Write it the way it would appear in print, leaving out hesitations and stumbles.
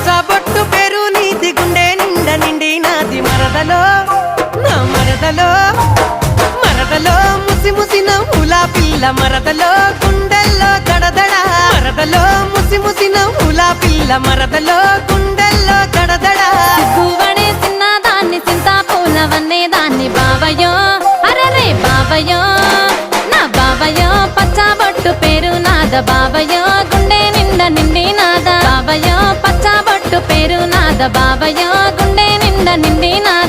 పచ్చబొట్టు పేరు నీది గుండె నిండ నిండి నాది మరదలో నా మరదలో మరదలో ముసి ముసి నవ్వుల పిల్ల మరదలో గుండెల్లో దడదడ మరదలో ముసి ముసి నవ్వుల పిల్ల మరదలో గుండెల్లో దడదడ సిగ్గువడే చిన్నదాన్ని చింతాపూలవన్నే దాన్ని బావయో అరరే బావయో నా బావయో పచ్చబొట్టు పేరు నాద బావయో గుండె నిండ నిండి నాద బావయో పచ్చబొట్టు పేరు నాద బావయో గుండె నిండ నిండి నాద